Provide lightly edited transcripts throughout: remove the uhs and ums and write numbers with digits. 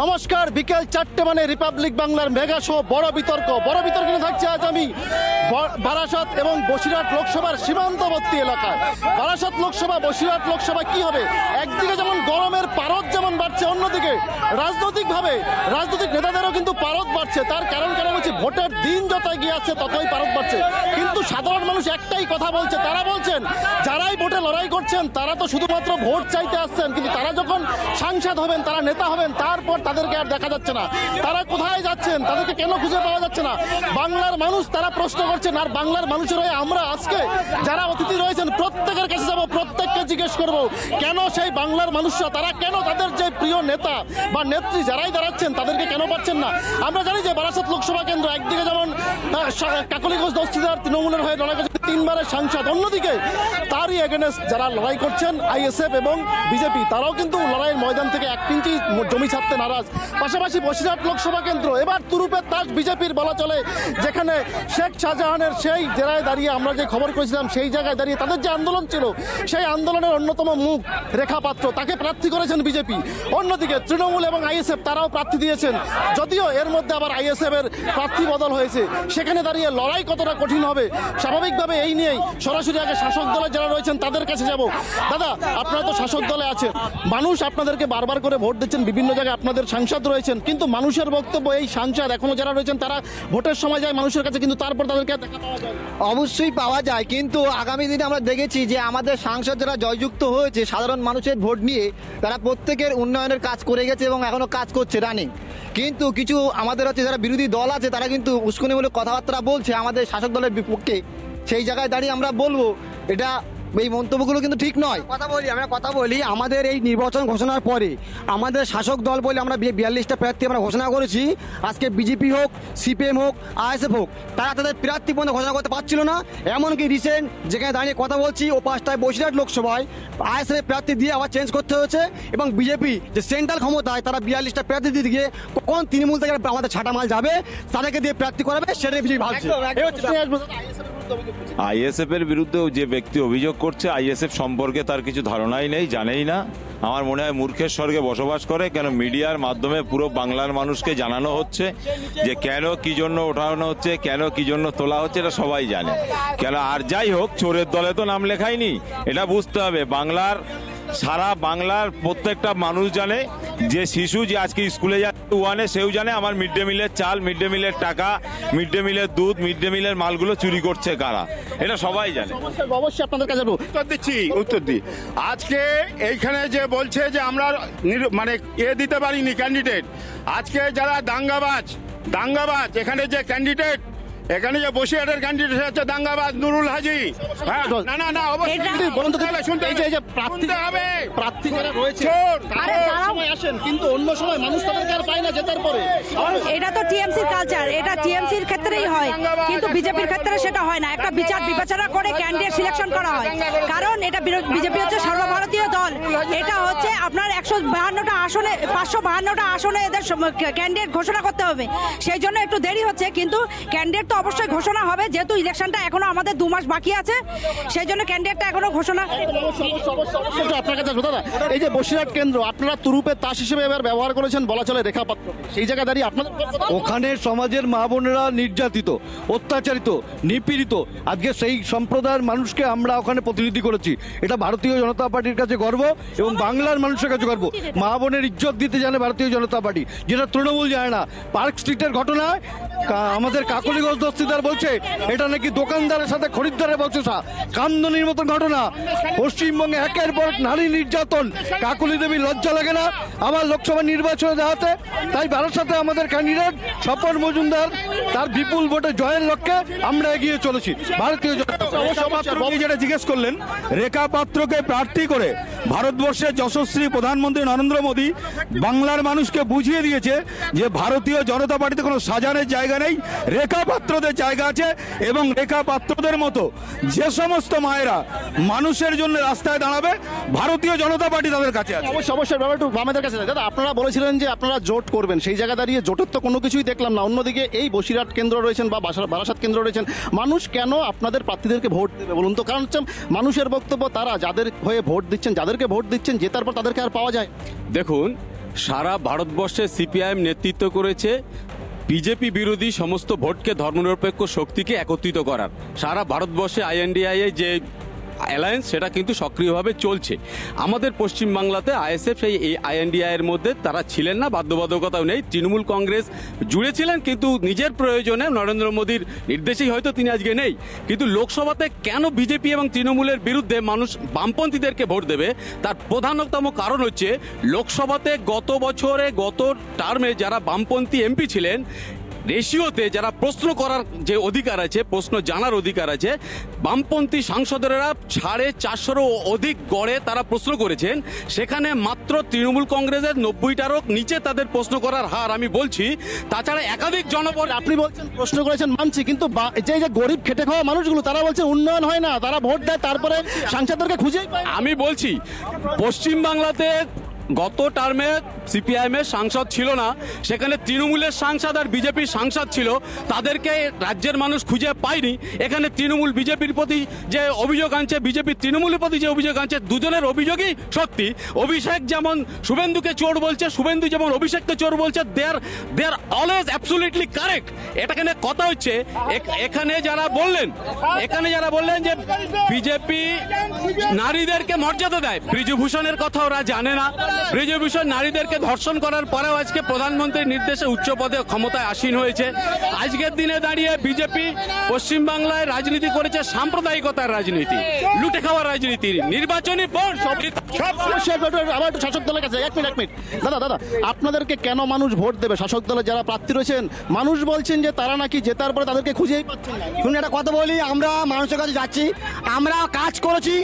নমস্কার, বিকেল 4টে মানে রিপাবলিক বাংলার মেগা শো বড় বিতর্ক নিয়ে থাকছে আজ আমি বারাসাত এবং বসিরহাট লোকসভার সীমান্তবর্তী এলাকায়। বারাসাত লোকসভা, বসিরহাট লোকসভা কি হবে? একদিকে যেমন গরমের পারদ যেমন বাড়ছে, অন্যদিকে রাজনৈতিক নেতাদেরও কিন্তু পারদ বাড়ছে। তার কারণ কেন বলছি, ভোটের দিন যত এগিয়ে আসছে ততই পারদ বাড়ছে। কিন্তু সাধারণ মানুষ একটাই কথা বলছে, তারা বলছেন যারাই ভোটে লড়াই করছেন তারা তো শুধুমাত্র ভোট চাইতে আসছেন, কিন্তু তারা যখন সাংসদ হবেন, তারা নেতা হবেন, তারপর তাদেরকে আর দেখা যাচ্ছে না। তারা কোথায় যাচ্ছেন, তাদেরকে কেন খুঁজে পাওয়া যাচ্ছে না? বাংলার মানুষ তারা প্রশ্ন করছেন। আর বাংলার মানুষের হয়ে আমরা আজকে যারা অতিথি রয়েছেন প্রত্যেকের কাছে যাবো, প্রত্যেককে জিজ্ঞেস করবো কেন সেই বাংলার মানুষরা, তারা কেন তাদের যে প্রিয় নেতা বা নেত্রী যারাই দাঁড়াচ্ছেন তাদেরকে কেন পাচ্ছেন না। আমরা জানি যে বারাসাত লোকসভা কেন্দ্র একদিকে যেমন কাকলিগঞ্জ দস্তিদার তৃণমূলের হয়ে লড়াই করছেন 3 বারের সাংসদ, অন্যদিকে তারই এগেনস্ট যারা লড়াই করছেন আইএসএফ এবং বিজেপি, তারাও কিন্তু লড়াইয়ের ময়দান থেকে 1 ইঞ্চি জমি ছাড়তে নারাজ। পাশাপাশি বসিরহাট লোকসভা কেন্দ্র এবার তুরুপের তাস বিজেপির বলা চলে, যেখানে শেখ শাহজাহানের সেই জেলায় দাঁড়িয়ে আমরা যে খবর করেছিলাম সেই জায়গায় দাঁড়িয়ে তাদের যে আন্দোলন ছিল, সেই আন্দোলনের অন্যতম মুখ রেখা পাত্র, তাকে প্রার্থী করেছেন বিজেপি। অন্যদিকে তৃণমূল এবং আইএসএফ তারাও প্রার্থী দিয়েছেন, যদিও এর মধ্যে আবার আইএসএফ এর প্রার্থী বদল হয়েছে। সেখানে দাঁড়িয়ে লড়াই কতটা কঠিন হবে, স্বাভাবিকভাবে এই নিয়েই সরাসরি আগে শাসক দলে যারা রয়েছেন তাদের কাছে যাব। দাদা, আপনারা তো শাসক দলে আছেন, মানুষ আপনাদেরকে বারবার করে ভোট দিচ্ছেন, বিভিন্ন জায়গায় আপনাদের সাংসদ রয়েছেন, কিন্তু মানুষের বক্তব্য এই সাংসদ এখনো যারা রয়েছেন তারা ভোটের সময় যায় মানুষের কাছে, কিন্তু তারপর তাদেরকে দেখা পাওয়া যায়। অবশ্যই পাওয়া যায়, কিন্তু আগামী দিনে আমরা দেখেছি যে আমাদের সাংসদ যারা জয়যুক্ত হয়েছে সাধারণ মানুষের ভোট নিয়ে, তারা প্রত্যেকের উন্নয়নের কাজ করে গেছে এবং এখনো কাজ করছে রানিং। কিন্তু কিছু আমাদের হচ্ছে যারা বিরোধী দল আছে তারা কিন্তু উস্কানিমূলক কথাবার্তা বলছে আমাদের শাসক দলের বিপক্ষে। সেই জায়গায় দাঁড়িয়ে আমরা বলবো এটা এই মন্তব্যগুলো কিন্তু ঠিক নয়। আমরা কথা বলি আমাদের এই নির্বাচন ঘোষণার পরে আমাদের শাসক দল বলে আমরা 42টা প্রার্থী আমরা ঘোষণা করেছি। আজকে বিজেপি হোক, সিপিএম হোক, আইএসএফ হোক, তারা তাদের প্রার্থী পর্যন্ত ঘোষণা করতে পারছিল না। এমনকি রিসেন্ট যেখানে দাঁড়িয়ে কথা বলছি ও 5টায় বসিরহাট লোকসভায় আইএসএফ প্রার্থী দিয়ে আবার চেঞ্জ করতে হয়েছে, এবং বিজেপি যে সেন্ট্রাল ক্ষমতায় তারা 42টা প্রার্থী দিয়ে গিয়ে কোন তৃণমূল থেকে আমাদের ছাটা মাল যাবে তাদেরকে দিয়ে প্রার্থী করাবে সেটাই বিজেপি ভাবছে। আইএসএফ এর বিরুদ্ধে যে ব্যক্তি অভিযোগ করছে, আইএসএফ সম্পর্কে তার কিছু ধারণাই নেই, জানেই না। আমার মনে হয় মূর্খের স্বর্গে বসবাস করে। কেন মিডিয়ার মাধ্যমে পুরো বাংলার মানুষকে জানানো হচ্ছে যে কেন কি জন্য ওঠানো হচ্ছে, কেন কি জন্য তোলা হচ্ছে, এটা সবাই জানে। কেন আর যাই হোক, চোরের দলে তো নাম লেখায়নি, এটা বুঝতে হবে। সারা বাংলার প্রত্যেকটা মানুষ জানে যে শিশু যে আজকে স্কুলে যাচ্ছে ওয়ানে, সেও জানে আমার মিড ডে মিলের চাল, মিড ডে মিলের টাকা, মিড ডে মিলের দুধ, মিড ডে মিলের মালগুলো চুরি করছে কারা, এটা সবাই জানে। অবশ্যই আপনাদের কাছে উত্তর দিই। আজকে এইখানে যে বলছে যে আমরা মানে দিতে পারিনি ক্যান্ডিডেট, আজকে যারা দাঙ্গাবাজ এখানে যে ক্যান্ডিডেট, এখানে যে বসিরহাটের ক্যান্ডিডেট হচ্ছে দাঙ্গাবাজ নুরুল হাজি। হ্যাঁ, না অবশ্যই বলুন তো, শুনতে হবে। প্রার্থী যারা রয়েছে আসেন, কিন্তু অন্য সময় মানুষ তাদেরকে আর পায় না জেতার পরে। এটা তো টিএমসির কালচার, এটা টিএমসির ক্ষেত্রেই হয়, কিন্তু বিজেপির ক্ষেত্রে সেটা হয় না। একটা বিচার বিবেচনা করে ক্যান্ডিডেট সিলেকশন করা হয়, কারণ এটা বিজেপি হচ্ছে সর্বভারতীয় দল। এটা হচ্ছে আপনার 152টা আসনে, 552টা আসনে এদের ক্যান্ডিডেট ঘোষণা করতে হবে, সেই জন্য একটু দেরি হচ্ছে। কিন্তু ক্যান্ডিডেট তো অবশ্যই ঘোষণা হবে, যেহেতু ইলেকশনটা এখনো আমাদের 2 মাস বাকি আছে, সেই জন্য ক্যান্ডিডেটটা এখনো ঘোষণা। আপনার কাছে দাদা, এই যে বসিরহাট কেন্দ্র আপনারা তুরুপের তাস হিসেবে এবার ব্যবহার করেছেন বলা চলে রেখা পাত্র, সেই জায়গায় দাঁড়িয়ে আপনাদের ওখানে সমাজের মা বোনেরা নির্যাতিত, অত্যাচারিত, নিপীড়িত, আজকে সেই সম্প্রদায়ের মানুষকে আমরা ওখানে প্রতিনিধি করেছি। এটা ভারতীয় জনতা পার্টির কাছে গর্ব এবং বাংলার মানুষের কাছে গর্ব। মা বোনের ইজ্জত দিতে জানে ভারতীয় জনতা পার্টি, যেটা তৃণমূল জানে না। পার্ক স্ট্রিটের ঘটনায় আমাদের কাকলিগঞ্জ দস্তিদার বলছে এটা নাকি দোকানদারের সাথে খরিদ্দারের বচসা, কান্দনির মতন ঘটনা। পশ্চিমবঙ্গে একের পর নারী নির্যাতন, কাকুলি দেবী লজ্জা লাগে না আবার লোকসভা নির্বাচনে দাঁড়াতে? তাই বারাসাতে আমাদের ক্যান্ডিডেট স্বপন মজুমদার, তার বিপুল ভোটে জয়ের লক্ষ্যে আমরা এগিয়ে চলেছি। ভারতীয় যেটা জিজ্ঞেস করলেন, রেখা পাত্রকে প্রার্থী করে ভারতবর্ষের যশস্বী প্রধানমন্ত্রী নরেন্দ্র মোদী বাংলার মানুষকে বুঝিয়ে দিয়েছে যে ভারতীয় জনতা পার্টিতে কোনো সাজানের জায়গা নেই, রেখা পাত্রদের জায়গা আছে। এবং রেখা পাত্রদের মতো যে সমস্ত মায়েরা মানুষের জন্য রাস্তায় দাঁড়াবে, ভারতীয় জনতা পার্টি তাদের কাছে আছে। অবশ্যই একটু আমাদের কাছে দাদা, আপনারা বলেছিলেন যে আপনারা জোট করবেন, সেই জায়গা দাঁড়িয়ে জোটের তো কোনো কিছুই দেখলাম না। অন্যদিকে এই বসিরহাট কেন্দ্র রয়েছেন বা বারাসাত কেন্দ্র রয়েছেন, মানুষ কেন আপনাদের প্রার্থীদেরকে ভোট দেবে বলুন তো? কারণ হচ্ছে মানুষের বক্তব্য তারা যাদের হয়ে ভোট দিচ্ছেন, যাদেরকে ভোট দিচ্ছেন, জেতার পর তাদেরকে আর পাওয়া যায়। দেখুন, সারা ভারতবর্ষে সিপিআইএম নেতৃত্ব করেছে বিজেপি বিরোধী সমস্ত ভোটকে ধর্মনিরপেক্ষ শক্তিকে একত্রিত করার। সারা ভারতবর্ষে আইএনডিআই যে অ্যালায়েন্স সেটা কিন্তু সক্রিয়ভাবে চলছে। আমাদের পশ্চিমবাংলাতে আইএসএফ সেই আইএনডিআই এর মধ্যে তারা ছিলেন না, বাধ্যবাধকতাও নেই। তৃণমূল কংগ্রেস জুড়ে ছিলেন, কিন্তু নিজের প্রয়োজনে নরেন্দ্র মোদীর নির্দেশেই হয়তো তিনি আজকে নেই। কিন্তু লোকসভাতে কেন বিজেপি এবং তৃণমূলের বিরুদ্ধে মানুষ বামপন্থীদেরকে ভোট দেবে, তার প্রধানতম কারণ হচ্ছে লোকসভাতে গত বছরে গত টার্মে যারা বামপন্থী এমপি ছিলেন, রেশিওতে যারা প্রশ্ন করার যে অধিকার আছে, প্রশ্ন জানার অধিকার আছে, বামপন্থী সাংসদেরা 450-ও অধিক গড়ে তারা প্রশ্ন করেছেন। সেখানে মাত্র তৃণমূল কংগ্রেসের 90টারও নিচে তাদের প্রশ্ন করার হার আমি বলছি। তাছাড়া একাধিক জনবল, আপনি বলছেন প্রশ্ন করেছেন মানছি, কিন্তু যে যে গরিব খেটে খাওয়া মানুষগুলো তারা বলছে উন্নয়ন হয় না, তারা ভোট দেয় তারপরে সাংসদদেরকে খুঁজেই পায় না। আমি বলছি পশ্চিমবাংলাতে গত টার্মে সিপিআইএম এর সাংসদ ছিল না, সেখানে তৃণমূলের সাংসদ আর বিজেপির সাংসদ ছিল, তাদেরকে রাজ্যের মানুষ খুঁজে পায়নি। এখানে তৃণমূল বিজেপির প্রতি যে অভিযোগ আনছে, বিজেপি তৃণমূলের প্রতি যে অভিযোগ আনছে, দুজনের অভিযোগই সত্যি। অভিষেক যেমন শুভেন্দুকে চোর বলছে, শুভেন্দু যেমন অভিষেককে চোর বলছে, দে আর অলওয়েজ অ্যাবসলিউটলি কারেক্ট। এখানে কথা হচ্ছে এখানে যারা বললেন যে বিজেপি নারীদেরকে মর্যাদা দেয়, ব্রিজভূষণের কথা ওরা জানে না। ব্রিজভূষণ নারীদেরকে ধর্ষণ করার পরেও আজকে প্রধানমন্ত্রীর নির্দেশে উচ্চ পদে ক্ষমতায় আসীন হয়েছে। আজকের দিনে দাঁড়িয়ে বিজেপি পশ্চিমবাংলায় রাজনীতি করেছে সাম্প্রদায়িকতার রাজনীতি, লুটে খাওয়ার রাজনীতি, নির্বাচনী বন্ড সব। আবার একটু শাসক দলের কাছে এক মিনিট দাদা, আপনাদেরকে কেন মানুষ ভোট দেবে? শাসক দলের যারা প্রার্থী রয়েছেন, মানুষ বলছেন যে তারা নাকি জেতার পরে তাদেরকে খুঁজেই পাচ্ছেন না। শুনুন, একটা কথা বলি, আমরা মানুষের কাছে যাচ্ছি, আমরা কাজ করেছি,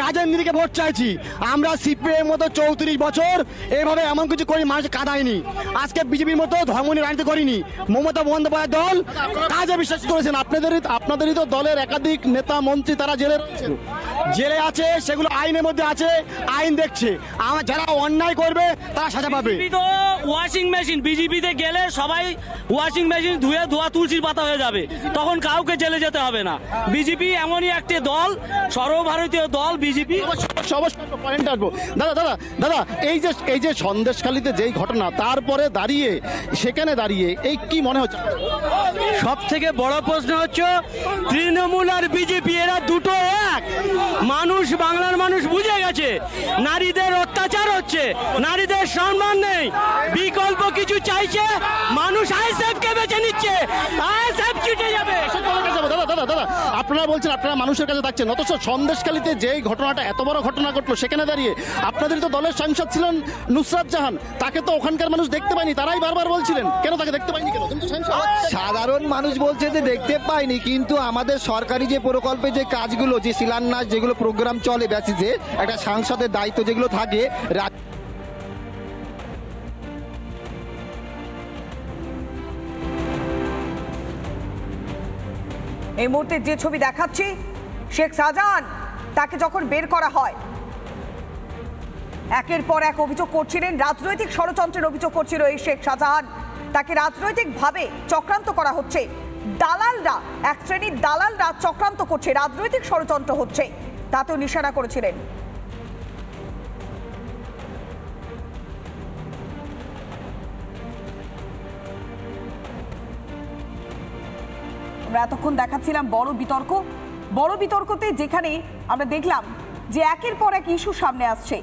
কাজের নিরিখে ভোট চাইছি। আমরা সিপিএম মতো 34 বছর এইভাবে এমন কিছু করি, মানুষ কাঁদায়নি। আজকে বিজেপির মতো ধর্ম নিয়ে রাজনীতি করিনি। মমতা বন্দ্যোপাধ্যায় দল কাজে বিশ্বাস করেছেন। আপনাদেরই তো দলের একাধিক নেতা মন্ত্রী তারা জেলে রয়েছেন, জেলে আছে, সেগুলো আইনের মধ্যে আছে, আইন দেখছে। আমার যারা অন্যায় করবে তারা সাজা পাবে। ওয়াশিং মেশিন বিজেপিতে গেলে সবাই ওয়াশিং মেশিন ধুয়ে ধোয়া তুলসীর পাতা হয়ে যাবে, তখন কাউকে জেলে যেতে হবে না। বিজেপি এমনই একটি দল, সর্বভারতীয় দল বিজেপি। পয়েন্ট আসবো দাদা, এই যে সন্দেশখালীতে যেই ঘটনা, তারপরে সেখানে দাঁড়িয়ে এই কি মনে হচ্ছে? সব থেকে বড় প্রশ্ন হচ্ছে তৃণমূল আর বিজেপি এরা দুটো এক। মানুষ, বাংলার মানুষ বুঝে গেছে নারীদের অত্যাচার হচ্ছে, নারীদের সম্মান নেই, বিকল্প কিছু চাইছে, মানুষ আইএসএফ কে বেছে নিচ্ছে, আইএসএফ জিতে যাবে। দাদা, আপনারা বলছেন আপনারা মানুষের কাছে থাকছেন, অথচ সন্দেশখালীতে যেই ঘটনাটা, এত বড় ঘটনা ঘটলো, সেখানে দাঁড়িয়ে আপনাদের তো দলের সাংসদ ছিলেন নুসরাত জাহান, তাকে তো ওখানকার মানুষ দেখতে পায়নি, তারাই বারবার বলছিলেন কেন তাকে দেখতে পাইনি কেন? কিন্তু সাধারণ মানুষ বলছে যে দেখতে পাইনি, কিন্তু আমাদের সরকারি যে প্রকল্পে যে কাজগুলো, যে শিলান্যাস, যেগুলো প্রোগ্রাম চলে বেসিসে, একটা সাংসদের দায়িত্ব যেগুলো থাকে, এই মুহূর্তে যে ছবি দেখাচ্ছি, শেখ শাহজাহান তাকে যখন বের করা হয়, একের পর এক অভিযোগ করছিলেন, রাজনৈতিক ষড়যন্ত্রের অভিযোগ করছিল এই শেখ শাহজাহান। তাকে রাজনৈতিকভাবে চক্রান্ত করা হচ্ছে, দালালরা, এক শ্রেণীর দালালরা চক্রান্ত করছে, রাজনৈতিক ষড়যন্ত্র হচ্ছে, তাতেও নিশানা করেছিলেন। আমরা এতক্ষণ দেখাচ্ছিলাম বড় বিতর্কতে, যেখানে আমরা দেখলাম যে একের পর এক ইস্যু সামনে আসছে।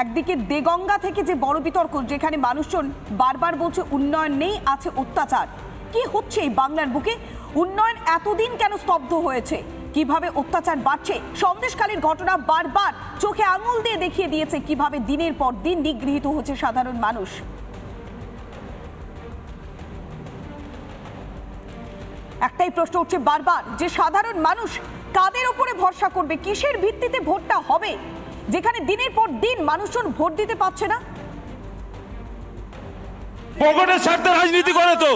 একদিকে দেগঙ্গা থেকে যে বড় বিতর্ক, যেখানে মানুষজন বারবার বলছে উন্নয়ন নেই, আছে অত্যাচার। কি হচ্ছে এই বাংলার বুকে? উন্নয়ন এতদিন কেন স্তব্ধ হয়েছে? কিভাবে অত্যাচার বাড়ছে? সন্দেশখালীর ঘটনা বারবার চোখে আঙুল দিয়ে দেখিয়ে দিয়েছে কিভাবে দিনের পর দিন নিগৃহীত হচ্ছে সাধারণ মানুষ। একটাই প্রশ্ন উঠছে বারবার, যে সাধারণ মানুষ কাদের উপরে ভরসা করবে, কিসের ভিত্তিতে ভোটটা হবে, যেখানে দিনের পর দিন মানুষজন ভোট দিতে পারছে না? পকেটের স্বার্থে রাজনীতি করে, তো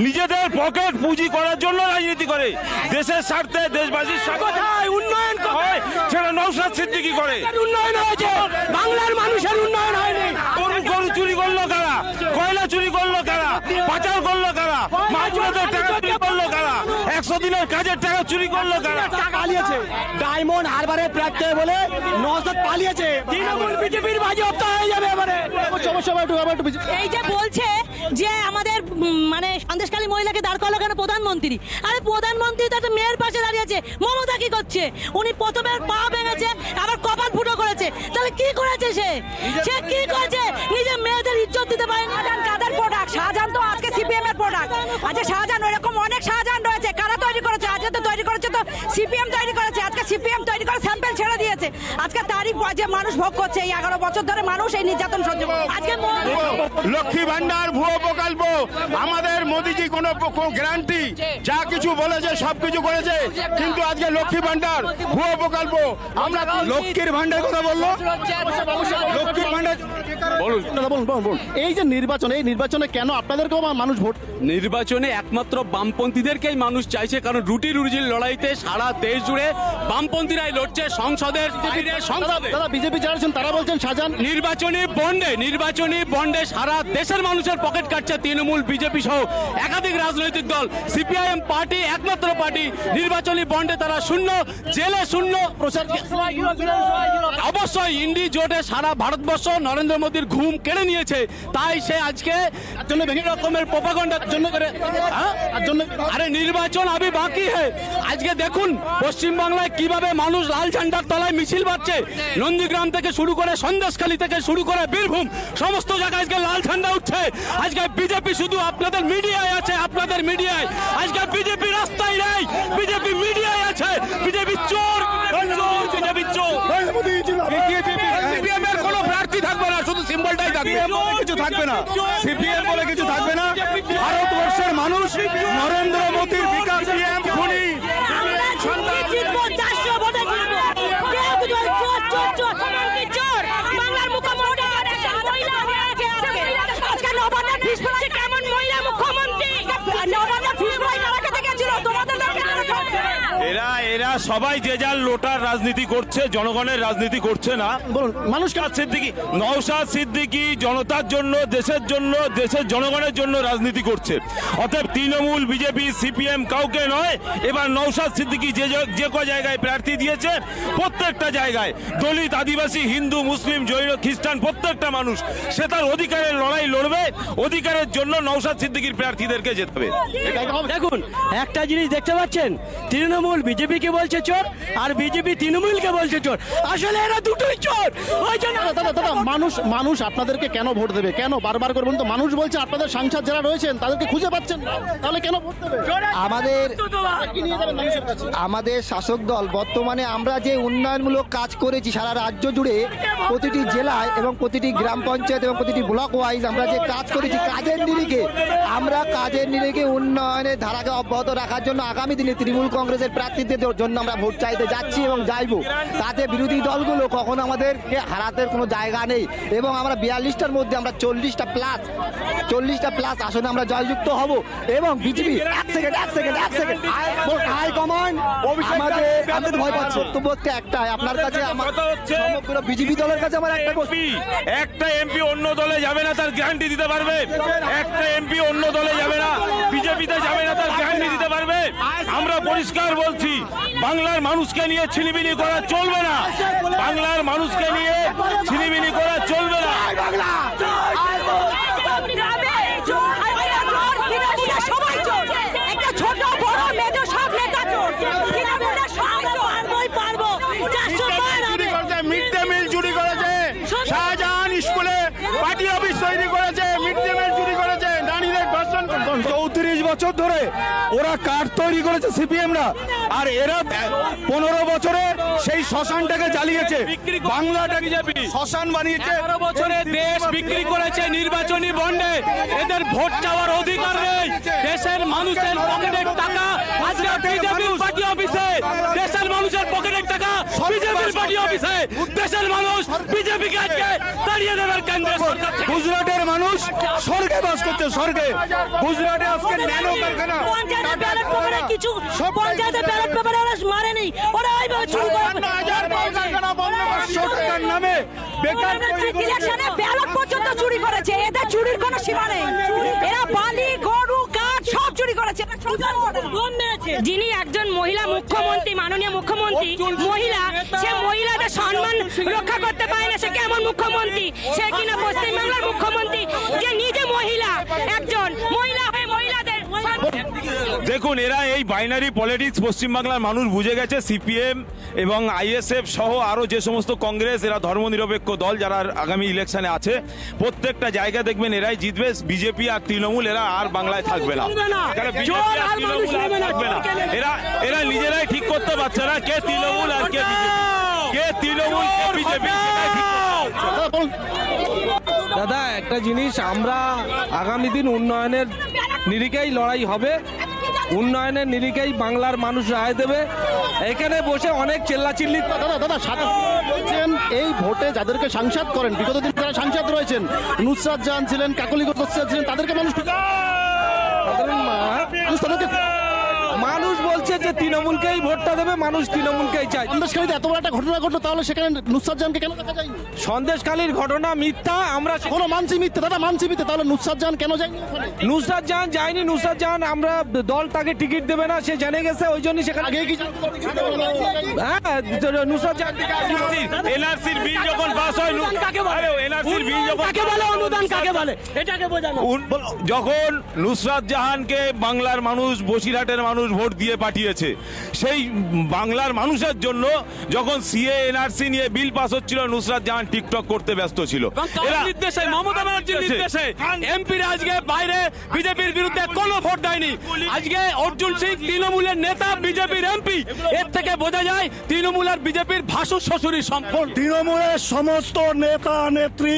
নিজেদের পকেট পুঁজি করার জন্য রাজনীতি করে, দেশের স্বার্থে, দেশবাসীর স্বার্থে উন্নয়ন হয় সেটা নওশাদ সিদ্দিকী করে। উন্নয়ন হয়েছে, বাংলার মানুষের উন্নয়ন হয়নি। গরু চুরি করলো কারা, কয়লা চুরি করলো কারা, পাচার করলো কারা, মাঝবাজার টাকা চুরি করলো কারা, 100 দিনের কাজের টাকা চুরি করলো কারা? পালিয়েছে ডায়মন্ড হারবারে প্রার্থী বলে নওশাদ পালিয়েছে। তৃণমূল বিজেপির বাজেয়াপ্ত হয়ে যাবে এবারে। এই যে বলছে যে আমাদের মানে সন্দেশখালী মহিলাকে দাঁড় করালো কেন প্রধানমন্ত্রী, আরে প্রধানমন্ত্রী তো একটা মেয়ের পাশে দাঁড়িয়েছে। মমতা কি করছে? উনি প্রথমে পা ভেঙেছে, আবার কপাল ফুটো করেছে। তাহলে কি করেছে সে কি করেছে? নিজের মেয়েদের ইজ্জত দিতে পারে না। কাদের প্রোডাক্ট? শাহজাহান তো আজকে সিপিএম এর প্রোডাক্ট। আচ্ছা শাহজাহান, এরকম অনেক শাহজাহান রয়েছে, কারা তৈরি করেছে? আজকে তো তৈরি করেছে তো সিপিএম তৈরি করেছে। আজকে সিপিএম তৈরি করে স্যাম্পল ছেড়ে দিয়েছে। আজকে তারই যে মানুষ ভোগ করছে, এই 11 বছর ধরে মানুষ এই নির্যাতন সহ্য করছে। আজকে লক্ষ্মী ভান্ডার ভুয়ো প্রকল্প, আমাদের মোদিজি কোনো গ্যারান্টি যা কিছু বলেছে সবকিছু করেছে, কিন্তু আজকে লক্ষ্মী ভান্ডার ভুয়ো প্রকল্প। আমরা লক্ষ্মীর ভান্ডার কথা বললো, লক্ষ্মীর ভান্ডার বলুন। এই যে নির্বাচন, এই নির্বাচনে কেন আপনাদেরকেও মানুষ ভোট? নির্বাচনে একমাত্র বামপন্থীদেরকেই মানুষ চাইছে, কারণ রুটি রুজির লড়াইতে সারা দেশ জুড়ে বামপন্থীরাই লড়ছে। সংসদের সংসদে তারা বিজেপি যারা আছেন তারা বলছেন শাহজাহান নির্বাচনী বন্ডে সারা দেশের মানুষের পকেট কাটছে তৃণমূল, বিজেপি সহ একাধিক রাজনৈতিক দল। সিপিআইএম পার্টি একমাত্র পার্টি, নির্বাচনী বন্ডে তারা শূন্য, জেলে শূন্য। প্রচার অবশ্যই ইন্ডি জোটে সারা ভারতবর্ষ নরেন্দ্র মোদীর ঘুম কেড়ে নিয়েছে, তাই সে আজকে বিভিন্ন রকমের প্রোপাগান্ডার জন্য করে। আরে নির্বাচন আবি বাকি হ্যাঁ। আজকে দেখুন পশ্চিমবাংলায় কিভাবে মানুষ লাল ঝান্ডার তলায় মিছিল বাঁধছে। নন্দীগ্রাম থেকে শুরু করে সন্দেশখালী থেকে শুরু করে বীরভূম, সমস্ত জায়গায় আজকে লাল ঝান্ডা উঠছে। আজকে বিজেপি শুধু আপনাদের মিডিয়ায় আছে, আপনাদের মিডিয়ায়। আজকে বিজেপি রাস্তায় নেই, বিজেপি মিডিয়ায় আছে। বিজেপি চোর, বিজেপি চোর। সিপিএম এর কোনো প্রার্থী থাকবে না, শুধু সিম্বলটাই থাকবে, কিছু থাকবে না। সিপিএম বলে কিছু থাকবে না। ভারতবর্ষের মানুষ নরেন্দ্র মোদীর বিকাশ খুনি। বাংলার মুখ্যমন্ত্রী কেমন মহিলা মুখ্যমন্ত্রী? এরা সবাই যে যার লোটার রাজনীতি করছে, জনগণের রাজনীতি করছে না। বলুন মানুষকে নওশাদ সিদ্দিকী জনতার জন্য, দেশের জন্য, দেশের জনগণের জন্য রাজনীতি করছে। অতএব তৃণমূল, বিজেপি, সিপিএম কাউকে নয়। এবার নওশাদ সিদ্দিকী যে ক জায়গায় প্রার্থী দিয়েছে, প্রত্যেকটা জায়গায় দলিত, আদিবাসী, হিন্দু, মুসলিম, জৈন, খ্রিস্টান প্রত্যেকটা মানুষ সে তার অধিকারের লড়াই লড়বে। অধিকারের জন্য নওশাদ সিদ্দিকীর প্রার্থীদেরকে যেতে হবে। দেখুন একটা জিনিস দেখতে পাচ্ছেন, তৃণমূল বিজেপিকে বলছে চোর, আর বিজেপি তৃণমূলকে বলছে চোর। আসলে এরা দুটোই চোর। ওই জন্য দাদা মানুষ আপনাদেরকে কেন ভোট দেবে? কেন বারবার করে বলুন তো? মানুষ বলছে আপনাদের সাংসদ যারা রয়েছেন তাদেরকে খুঁজে পাচ্ছেন না, তাহলে কেন ভোট দেবে? আমাদের শাসক দল বর্তমানে আমরা যে উন্নয়নমূলক কাজ করেছি সারা রাজ্য জুড়ে, প্রতিটি জেলায় এবং প্রতিটি গ্রাম পঞ্চায়েত এবং প্রতিটি ব্লক ওয়াইজ আমরা যে কাজ করেছি, কাজের নিরিখে উন্নয়নের ধারাকে অব্যাহত রাখার জন্য আগামী দিনে তৃণমূল কংগ্রেসের প্রার্থীদের জন্য আমরা ভোট চাইতে যাচ্ছি এবং যাইবো। তাতে বিরোধী দলগুলো কখনো আমাদেরকে হারাতে কোনো জায়গা নেই এবং আমরা 42টার মধ্যে আমরা 40টা প্লাস আসনে আমরা জয়যুক্ত হব। এবং বিজেপি এক সেকেন্ড হাইকমান্ড আমাদের ভয় পাচ্ছে। বক্তব্য একটাই আপনার কাছে, সমগ্র বিজেপি দলের কাছে আমার একটা এমপি অন্য দলে যাবে না তার গ্যারান্টি দিতে পারবে? একটা এমপি অন্য দলে যাবে না, বিজেপিতে যাবে না তার গ্যারান্টি দিতে পারবে? আমরা পরিষ্কার বলছি, বাংলার মানুষকে নিয়ে ছিনিমিনি করা চলবে না। বাংলার মানুষকে নিয়ে ছিনিমিনি করা চলবে না। মিড ডে মিল চুরি করেছে, শাহজাহান স্কুলে পার্টি অফিস তৈরি করেছে, মিড ডে মিল চুরি করেছে, নারীদের ধর্ষণ। 34 বছর ধরে ওরা কার্ড তৈরি করেছে সিপিএমরা, আর এরা 15 বছরে সেই শ্মশানটাকে জ্বালিয়েছে, বাংলাটাকে শ্মশান বানিয়েছে। 11 বছরে দেশ বিক্রি করেছে নির্বাচনী বন্ডে। এদের ভোট চাওয়ার অধিকার নেই। দেশের মানুষের পকেটের টাকা আজকে বিজেপির পার্টি অফিসে, দেশের মানুষের পকেটের টাকা বিজেপির পার্টি অফিসে। দেশের মানুষ বিজেপিকে আজকে তাড়িয়ে দেবেন কেন্দ্রের সরকার। গুজরাটের মানুষ স্বর্গে বাস করছে, স্বর্গে। গুজরাটে আজকে ন্যানো কারখানা, পঞ্চায়েতের ব্যালট পেপারে কিছু পঞ্চায়েতের ব্যালট পেপারে ওরা মারেনি, ওরা এইভাবে চুরি করে নামে বেকার ইলেকশনে ব্যালট পর্যন্ত চুরি করেছে। এদের চুরির কোনো সীমা নেই। এরা বালি, গরু, কাঠ সব চুরি করেছে। যিনি একজন মহিলা মুখ্যমন্ত্রী, মাননীয় মুখ্যমন্ত্রী মহিলা, সে মহিলাদের সম্মান রক্ষা করতে পারে না। সে কেমন মুখ্যমন্ত্রী? সে কিনা পশ্চিমবাংলার মুখ্যমন্ত্রী। দেখুন, এরা এই বাইনারি পলিটিক্স পশ্চিমবাংলার মানুষ বুঝে গেছে। সিপিএম এবং আইএসএফ সহ আরো যে সমস্ত কংগ্রেস, এরা ধর্মনিরপেক্ষ দল যারা আগামী ইলেকশনে আছে, প্রত্যেকটা জায়গা দেখবেন এরাই জিতবে। বিজেপি আর তৃণমূল এরা আর বাংলায় থাকবে না। এরা নিজেরাই ঠিক করতে পারছে না কে তৃণমূল আর কে বিজেপি। দাদা একটা জিনিস, আমরা আগামী দিন উন্নয়নের নিরিখেই লড়াই হবে, উন্নয়নের নিরিখেই বাংলার মানুষ রায় দেবে। এখানে বসে অনেক চিল্লাচিল্লি। দাদা বলছেন এই ভোটে যাদেরকে সাংসদ করেন, বিগত দিন যারা সাংসদ রয়েছেন, নুসরাত জাহান ছিলেন, কাকলি গোত্র ছিলেন, তাদেরকে মানুষ বলছে যে তৃণমূলকেই ভোটটা দেবে, মানুষ তৃণমূলকেই চায়। সন্দেশখালীতে এত বড় একটা ঘটনা ঘটলো, তাহলে সেখানে নুসরাত জাহানকে কেন দেখা যায়নি? সন্দেশখালীর ঘটনা মিথ্যা, আমরা কোনো মানছি মিথ্যে, দাদা মানছি মিথ্যে, তাহলে নুসরাত জাহান কেন যায়নি? নুসরাত জাহান যায়নি। নুসরাত জাহান আমরা দল তাকে টিকিট দেবে না, সে জেনে গেছে, ওই জন্য সেখানে আগে কি হ্যাঁ নুসরাত জাহান এনআরসির বিল যখন পাস হয়, এনআরসির বিল অনুদান কাকে বলে এটাকে বোঝানো। যখন নুসরাত জাহানকে বাংলার মানুষ, বসিরহাটের মানুষ ভোট দিয়ে পাঠিয়েছে, সেই বাংলার মানুষের জন্য যখন সিএ এনআরসি নিয়ে বিল পাস হচ্ছিল, নুসরাত জাহান টিকটক করতে ব্যস্ত ছিল। মমতা ব্যানার্জির নির্দেশে এমপিরা আজকে বাইরে বিজেপির বিরুদ্ধে কোনো ভোট দেয়নি। আজকে অর্জুন সিং তৃণমূলের নেতা, বিজেপির এমপি। এর থেকে বোঝা যায় তৃণমূল আর বিজেপির ভাসুর শ্বশুরের সম্পর্ক। তৃণমূলের সমস্ত নেতা নেত্রী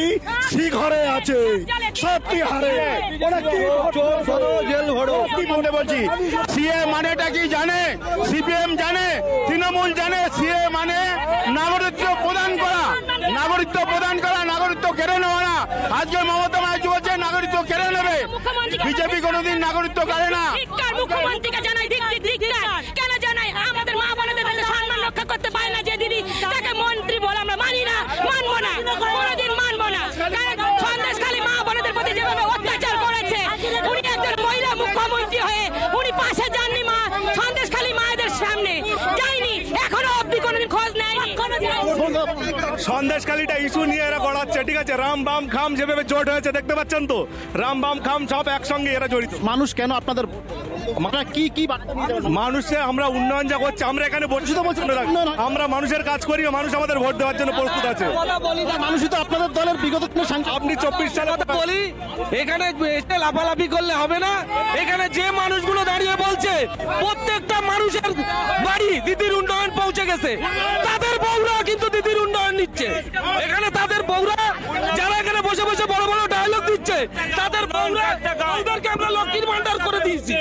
শিখরে আছে, সত্যি হারে জেল ভরো। কি মনে বলছি, সিএ মানেটা কি জানে? সিপিএম জানে, তৃণমূল জানে। সিএ মানে নাগরিকত্ব প্রদান করা, নাগরিকত্ব প্রদান করা, নাগরিকত্ব কেড়ে নেওয়া না। আজকে মমতা ব্যানার্জি বলছে নাগরিকত্ব কেড়ে নেবে। বিজেপি কোনোদিন নাগরিকত্ব কাড়ে না। মুখ্যমন্ত্রীকে জানাই কেন জানাই? আমাদের মা বোনেদের সম্মান রক্ষা করতে পারে না যে দিদি, তাকে মন্ত্রী বলে আমরা মানি না, মানবো না, কোনোদিন মানবো না। সন্দেশখালী মা বোনেদের প্রতি যেভাবে অত্যাচার করেছে, উনি একজন মহিলা মুখ্যমন্ত্রী হয়ে উনি পাশে যাননি মা সন্দেশখালী মায়েদের সামনে, যায়নি, এখনো অব্দি কোনোদিন খোঁজ নেয়নি। সন্দেশখালীটা ইস্যু নিয়ে এরা গড়াচ্ছে, ঠিক আছে? রাম বাম খাম যেভাবে জোট হয়েছে দেখতে পাচ্ছেন তো, রাম বাম খাম সব একসঙ্গে এরা জড়িত। মানুষ কেন আপনাদের কি মানুষে আমরা উন্নয়ন যা করছে, আমরা এখানে বসে তো বলছি আমরা মানুষের কাজ করি, মানুষ আমাদের ভোট দেওয়ার জন্য প্রস্তুত আছে। মানুষই তো আপনাদের দলের বিগত দিনের সাংসদ। আপনি 24 সালে বলি এখানে এসে লাফালাফি করলে হবে না। এখানে যে মানুষগুলো দাঁড়িয়ে বলছে প্রত্যেকটা মানুষের বাড়ি দিদির উন্নয়ন পৌঁছে গেছে, তাদের বউরা কিন্তু দিদির উন্নয়ন নিচ্ছে। এখানে তাদের বউরা যারা এখানে বসে বসে বড় বড় ডায়লগ দিচ্ছে, তাদের বউরাকে আমরা লক্ষ্মীর ভান্ডার করে দিয়েছি।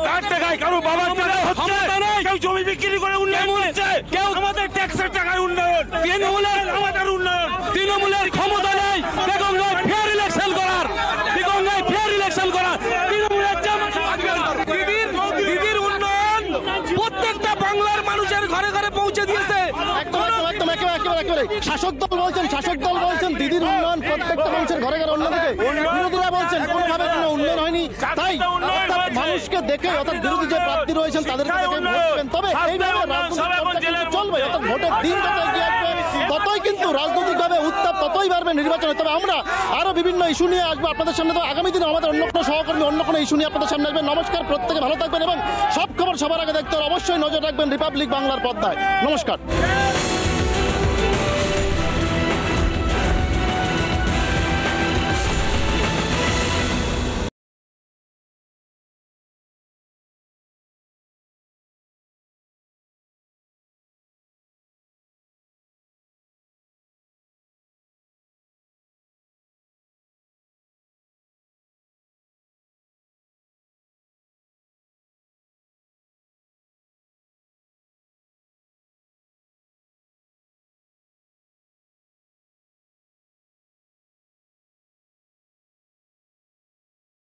কার টাকায় কারো বাবার ক্ষমতা নেই, কেউ জমি বিক্রি করে উন্নয়ন করছে, কেউ আমাদের ট্যাক্সের টাকায় উন্নয়ন। তৃণমূলের আমাদের উন্নয়ন, তৃণমূলের ক্ষমতা নেই বেগমগঞ্জ ফেয়ার ইলেকশন করার, বেগমগঞ্জ ফেয়ার ইলেকশন করার। তৃণমূলের দিদির উন্নয়ন প্রত্যেকটা বাংলার মানুষের ঘরে ঘরে পৌঁছে দিয়েছে। শাসক দল বলছেন দিদির উন্নয়ন প্রত্যেকটা মানুষের ঘরে ঘরে, অন্যদিকে বিরোধীরা বলছেন কোনোভাবে কোনো উন্নয়ন হয়নি। তাই মানুষকে দেখে, অর্থাৎ বিরোধী যে প্রার্থী রয়েছেন তাদেরকে দেখে ভোট দেবেন। তবে এইভাবে রাজনৈতিক চলবে, অর্থাৎ ভোটের দিন যত এগিয়ে আসবে ততই কিন্তু রাজনৈতিকভাবে উত্তাপ ততই বাড়বে নির্বাচনে। তবে আমরা আরো বিভিন্ন ইস্যু নিয়ে আসবো আপনাদের সামনে। তো আগামী দিনে আমাদের অন্য কোনো সহকর্মী অন্য কোনো ইস্যু নিয়ে আপনাদের সামনে আসবেন। নমস্কার, প্রত্যেকে ভালো থাকবেন এবং সব খবর সবার আগে দেখতে অবশ্যই নজর রাখবেন রিপাবলিক বাংলার পর্দায়। নমস্কার।